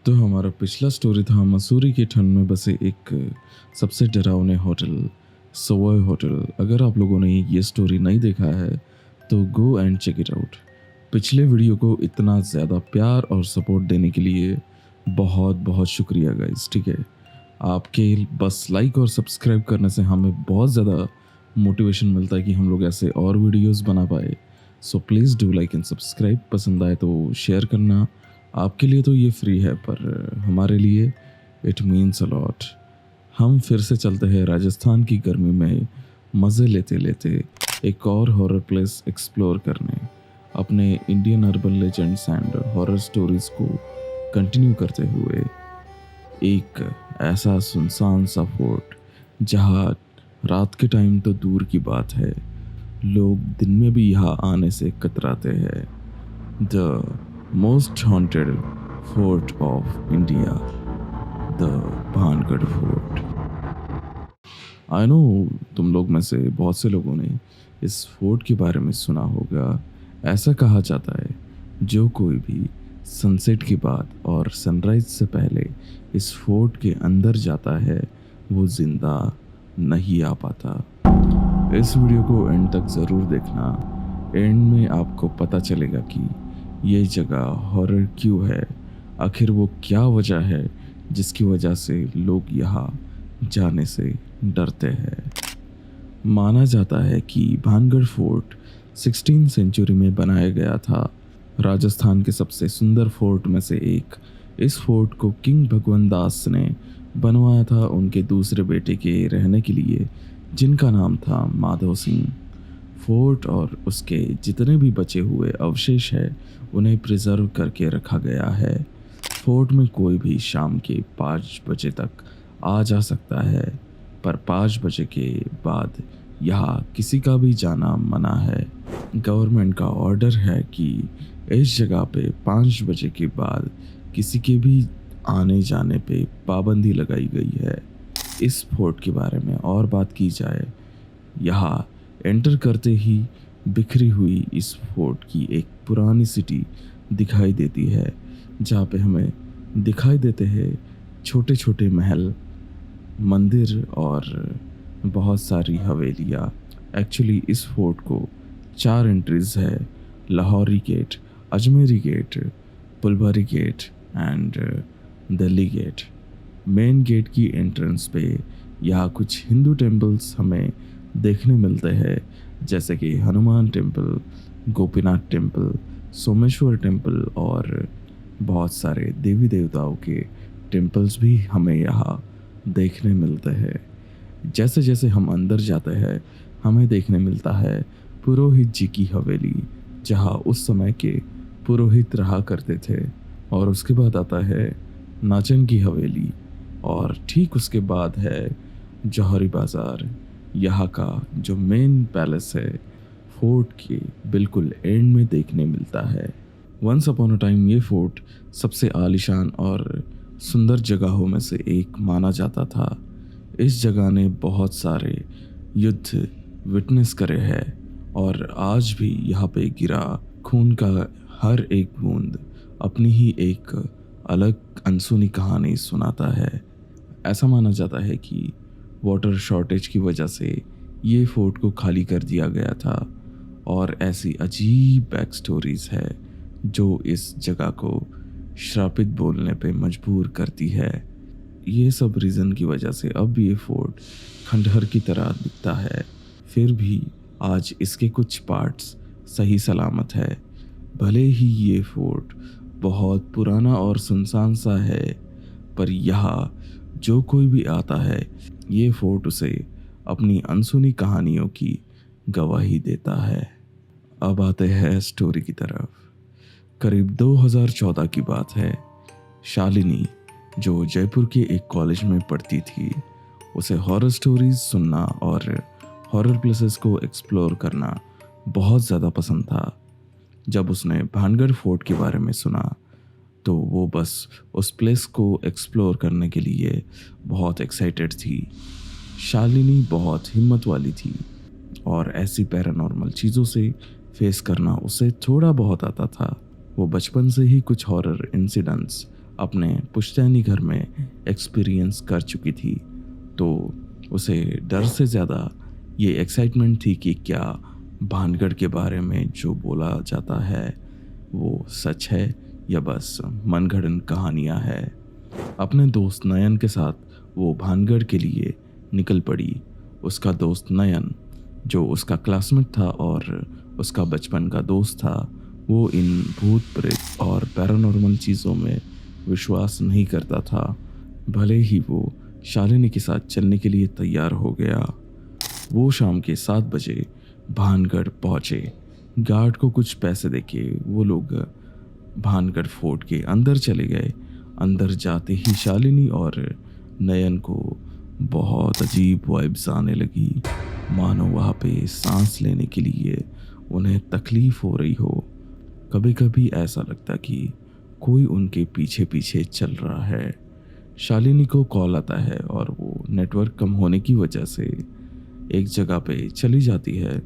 तो हमारा पिछला स्टोरी था मसूरी के ठंड में बसे एक सबसे डरावने होटल, सवॉय होटल। अगर आप लोगों ने ये स्टोरी नहीं देखा है तो go and check it out. पिछले वीडियो को इतना ज़्यादा प्यार और सपोर्ट देने के लिए बहुत बहुत शुक्रिया गाइस। ठीक है, आपके बस लाइक और सब्सक्राइब करने से हमें बहुत ज़्यादा मोटिवेशन मिलता है कि हम लोग ऐसे और वीडियोस बना पाए। So please do like and subscribe. पसंद आए तो शेयर करना। आपके लिए तो ये फ्री है पर हमारे लिए इट मीन्स अ लॉट। हम फिर से चलते हैं राजस्थान की गर्मी में मज़े लेते लेते एक और हॉरर प्लेस एक्सप्लोर करने। अपने Indian urban legends and horror stories को कंटिन्यू करते हुए एक ऐसा सुनसान सा फोर्ट जहाँ रात के टाइम तो दूर की बात है, लोग दिन में भी यहाँ आने से कतराते हैं। The most haunted fort of India, the Bhangarh fort. I know तुम लोग में से बहुत से लोगों ने इस फोर्ट के बारे में सुना होगा। ऐसा कहा जाता है जो कोई भी सनसेट के बाद और सनराइज से पहले इस फोर्ट के अंदर जाता है वो जिंदा नहीं आ पाता। इस वीडियो को एंड तक ज़रूर देखना। एंड में आपको पता चलेगा कि ये जगह हॉरर क्यों है, आखिर वो क्या वजह है जिसकी वजह से लोग यहाँ जाने से डरते हैं। माना जाता है कि भानगढ़ फोर्ट 16वीं सेंचुरी में बनाया गया था। राजस्थान के सबसे सुंदर फोर्ट में से एक। इस फोर्ट को किंग भगवंत दास ने बनवाया था उनके दूसरे बेटे के रहने के लिए, जिनका नाम था माधव सिंह। फोर्ट और उसके जितने भी बचे हुए अवशेष हैं उन्हें प्रिजर्व करके रखा गया है। फोर्ट में कोई भी शाम के 5 बजे तक आ जा सकता है, पर 5 बजे के बाद यहाँ किसी का भी जाना मना है। गवर्नमेंट का ऑर्डर है कि इस जगह पे 5 बजे के बाद किसी के भी आने जाने पे पाबंदी लगाई गई है। इस फोर्ट के बारे में और बात की जाए, यहाँ एंटर करते ही बिखरी हुई इस फोर्ट की एक पुरानी सिटी दिखाई देती है, जहाँ पे हमें दिखाई देते हैं छोटे छोटे महल, मंदिर और बहुत सारी हवेलियाँ। एक्चुअली इस फोर्ट को 4 एंट्रीज है: Lahori gate, Ajmeri gate, Pulwari gate and Delhi gate. Main gate की एंट्रेंस पे यहाँ कुछ हिंदू टेम्पल्स हमें देखने मिलते हैं, जैसे कि Hanuman temple, Gopinath temple, Someshwar temple और बहुत सारे देवी देवताओं के टेम्पल्स भी हमें यहाँ देखने मिलते हैं। जैसे जैसे हम अंदर जाते हैं हमें देखने मिलता है पुरोहित जी की हवेली, जहाँ उस समय के पुरोहित रहा करते थे। और उसके बाद आता है नाचन की हवेली, और ठीक उसके बाद है जौहरी बाज़ार। यहाँ का जो मेन पैलेस है फोर्ट के बिल्कुल एंड में देखने मिलता है। वंस अपॉन अ टाइम ये फोर्ट सबसे आलीशान और सुंदर जगहों में से एक माना जाता था। इस जगह ने बहुत सारे युद्ध विटनेस करे हैं और आज भी यहाँ पे गिरा खून का हर एक बूंद अपनी ही एक अलग अनसुनी कहानी सुनाता है। ऐसा माना जाता है कि वाटर शॉर्टेज की वजह से ये फोर्ट को खाली कर दिया गया था, और ऐसी अजीब बैक स्टोरीज है जो इस जगह को श्रापित बोलने पे मजबूर करती है। ये सब रीज़न की वजह से अब ये फोर्ट खंडहर की तरह दिखता है, फिर भी आज इसके कुछ पार्ट्स सही सलामत है। भले ही ये फोर्ट बहुत पुराना और सुनसान सा है, पर यहाँ जो कोई भी आता है ये फोर्ट उसे अपनी अनसुनी कहानियों की गवाही देता है। अब आते हैं स्टोरी की तरफ। करीब 2014 की बात है। शालिनी, जो जयपुर के एक कॉलेज में पढ़ती थी, उसे हॉरर स्टोरीज सुनना और हॉरर प्लेसेस को एक्सप्लोर करना बहुत ज़्यादा पसंद था। जब उसने भानगढ़ फोर्ट के बारे में सुना तो वो बस उस प्लेस को एक्सप्लोर करने के लिए बहुत एक्साइटेड थी। शालिनी बहुत हिम्मत वाली थी और ऐसी पैरानॉर्मल चीज़ों से फेस करना उसे थोड़ा बहुत आता था। वो बचपन से ही कुछ हॉरर इंसिडेंट्स अपने पुश्तैनी घर में एक्सपीरियंस कर चुकी थी, तो उसे डर से ज़्यादा ये एक्साइटमेंट थी कि क्या भानगढ़ के बारे में जो बोला जाता है वो सच है या बस मनगढ़ंत कहानियाँ है। अपने दोस्त नयन के साथ वो भानगढ़ के लिए निकल पड़ी। उसका दोस्त नयन, जो उसका क्लासमेट था और उसका बचपन का दोस्त था, वो इन भूत प्रेत और पैरानॉर्मल चीज़ों में विश्वास नहीं करता था। भले ही वो शालिनी के साथ चलने के लिए तैयार हो गया। वो शाम के 7 बजे भानगढ़ पहुँचे। गार्ड को कुछ पैसे देके वो लोग भानगढ़ फोर्ट के अंदर चले गए। अंदर जाते ही शालिनी और नयन को बहुत अजीब वाइब्स आने लगी, मानो वहाँ पे सांस लेने के लिए उन्हें तकलीफ हो रही हो। कभी कभी ऐसा लगता कि कोई उनके पीछे पीछे चल रहा है। शालिनी को कॉल आता है और वो नेटवर्क कम होने की वजह से एक जगह पे चली जाती है।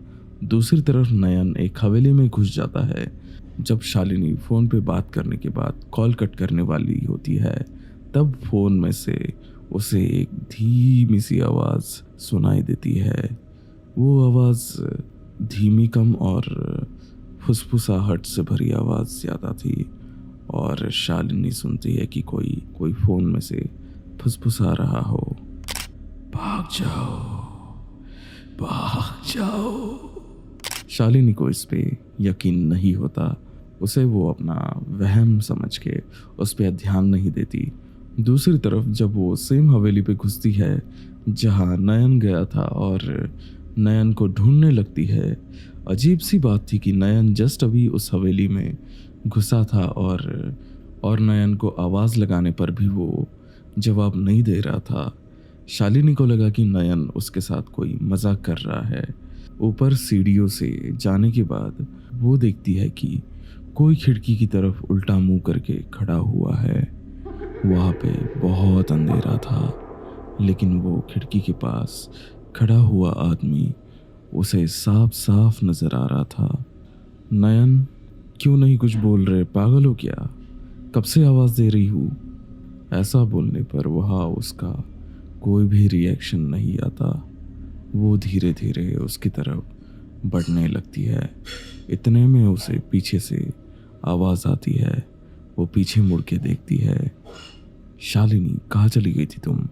दूसरी तरफ नयन एक हवेली में घुस जाता है। जब शालिनी फ़ोन पे बात करने के बाद कॉल कट करने वाली होती है, तब फ़ोन में से उसे एक धीमी सी आवाज़ सुनाई देती है। वो आवाज़ धीमी, कम और फुसफुसाहट से भरी आवाज़ ज़्यादा थी और शालिनी सुनती है कि कोई फ़ोन में से फुसफुसा रहा हो, भाग जाओ, भाग जाओ। शालिनी को इस पे यकीन नहीं होता। उसे वो अपना वहम समझ के उस पर ध्यान नहीं देती। दूसरी तरफ जब वो सेम हवेली पे घुसती है जहाँ नयन गया था और नयन को ढूंढने लगती है, अजीब सी बात थी कि नयन जस्ट अभी उस हवेली में घुसा था और नयन को आवाज़ लगाने पर भी वो जवाब नहीं दे रहा था। शालिनी को लगा कि नयन उसके साथ कोई मजाक कर रहा है। ऊपर सीढ़ियों से जाने के बाद वो देखती है कि कोई खिड़की की तरफ उल्टा मुंह करके खड़ा हुआ है। वहाँ पे बहुत अंधेरा था, लेकिन वो खिड़की के पास खड़ा हुआ आदमी उसे साफ साफ नजर आ रहा था। नयन, क्यों नहीं कुछ बोल रहे? पागल हो क्या? कब से आवाज़ दे रही हूँ? ऐसा बोलने पर वहाँ उसका कोई भी रिएक्शन नहीं आता। वो धीरे धीरे उसकी तरफ बढ़ने लगती है। इतने में उसे पीछे से आवाज़ आती है। वो पीछे मुड़ के देखती है। शालिनी, कहाँ चली गई थी तुम?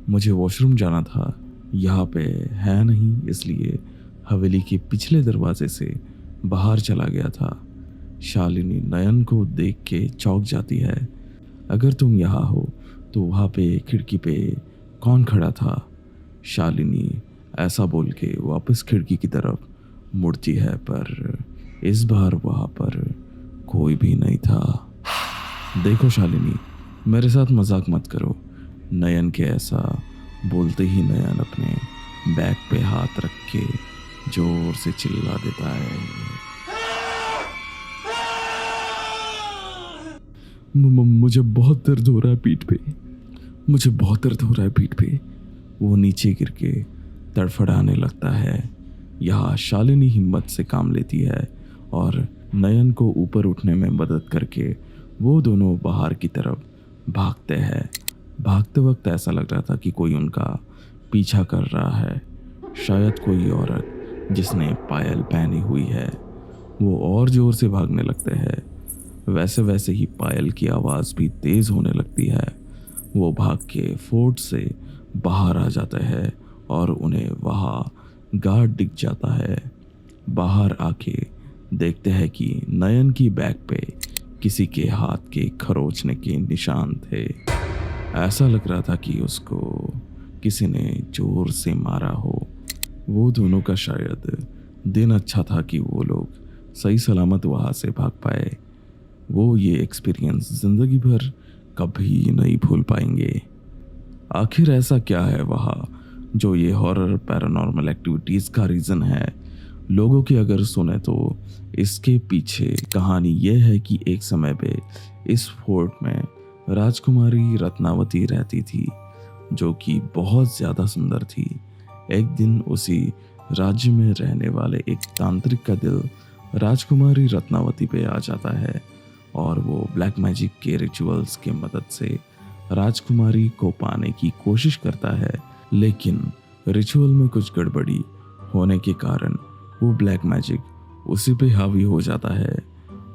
मुझे वॉशरूम जाना था, यहाँ पे है नहीं, इसलिए हवेली के पिछले दरवाजे से बाहर चला गया था। शालिनी नयन को देख के चौंक जाती है। अगर तुम यहाँ हो तो वहाँ पे खिड़की पे कौन खड़ा था? शालिनी ऐसा बोल के वापस खिड़की की तरफ मुड़ती है, पर इस बार वहाँ पर कोई भी नहीं था। देखो शालिनी, मेरे साथ मजाक मत करो। नयन के ऐसा बोलते ही नयन अपने बैग पे हाथ रख के जोर से चिल्ला देता है, मुझे बहुत दर्द हो रहा है पीठ पे, मुझे बहुत दर्द हो रहा है पीठ पे। वो नीचे गिर के तड़फड़ाने लगता है। यहाँ शालिनी हिम्मत से काम लेती है और नयन को ऊपर उठने में मदद करके वो दोनों बाहर की तरफ भागते हैं। भागते वक्त ऐसा लग रहा था कि कोई उनका पीछा कर रहा है, शायद कोई औरत जिसने पायल पहनी हुई है। वो और ज़ोर से भागने लगते हैं। वैसे वैसे ही पायल की आवाज़ भी तेज़ होने लगती है। वो भाग के फोर्ट से बाहर आ जाते हैं और उन्हें वहाँ गार्ड दिख जाता है। बाहर आके देखते हैं कि नयन की बैग पे किसी के हाथ के खरोंचने के निशान थे। ऐसा लग रहा था कि उसको किसी ने जोर से मारा हो। वो दोनों का शायद दिन अच्छा था कि वो लोग सही सलामत वहाँ से भाग पाए। वो ये एक्सपीरियंस ज़िंदगी भर कभी नहीं भूल पाएंगे। आखिर ऐसा क्या है वहाँ जो ये हॉरर पैरानॉर्मल एक्टिविटीज़ का रीज़न है? लोगों की अगर सुने तो इसके पीछे कहानी ये है कि एक समय पे इस फोर्ट में राजकुमारी रत्नावती रहती थी, जो कि बहुत ज़्यादा सुंदर थी। एक दिन उसी राज्य में रहने वाले एक तांत्रिक का दिल राजकुमारी रत्नावती पे आ जाता है और वो ब्लैक मैजिक के रिचुअल्स की मदद से राजकुमारी को पाने की कोशिश करता है, लेकिन रिचुअल में कुछ गड़बड़ी होने के कारण वो ब्लैक मैजिक उसी पे हावी हो जाता है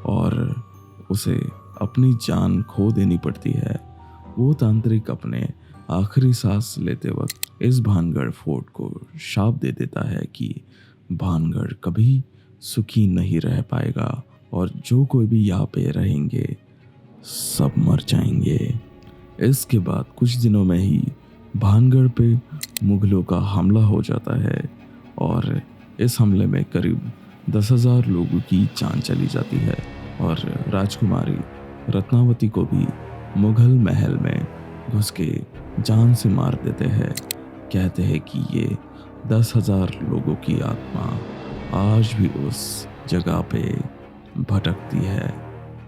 और उसे अपनी जान खो देनी पड़ती है। वो तांत्रिक अपने आखिरी सांस लेते वक्त इस भानगढ़ फोर्ट को शाप दे देता है कि भानगढ़ कभी सुखी नहीं रह पाएगा और जो कोई भी यहाँ पे रहेंगे सब मर जाएंगे। इसके बाद कुछ दिनों में ही भानगढ़ पे मुगलों का हमला हो जाता है और इस हमले में करीब 10,000 लोगों की जान चली जाती है और राजकुमारी रत्नावती को भी मुगल महल में घुस के जान से मार देते हैं। कहते हैं कि ये 10,000 लोगों की आत्मा आज भी उस जगह पे भटकती है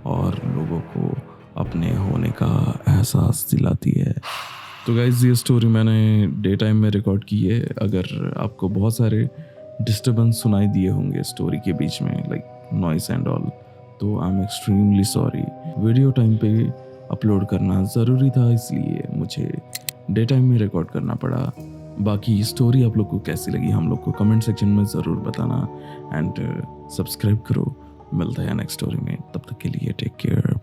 और लोगों को अपने होने का एहसास दिलाती है। तो गाइज ये स्टोरी मैंने डे टाइम में रिकॉर्ड की है। अगर आपको बहुत सारे डिस्टर्बेंस सुनाई दिए होंगे स्टोरी के बीच में, लाइक नॉइस एंड ऑल, तो I am extremely sorry. Video time पे अपलोड करना ज़रूरी था, इसलिए मुझे डे टाइम में रिकॉर्ड करना पड़ा। बाकी स्टोरी आप लोग को कैसी लगी हम लोग को कमेंट सेक्शन में ज़रूर बताना एंड सब्सक्राइब करो। मिलता है नेक्स्ट स्टोरी में, तब तक के लिए टेक केयर।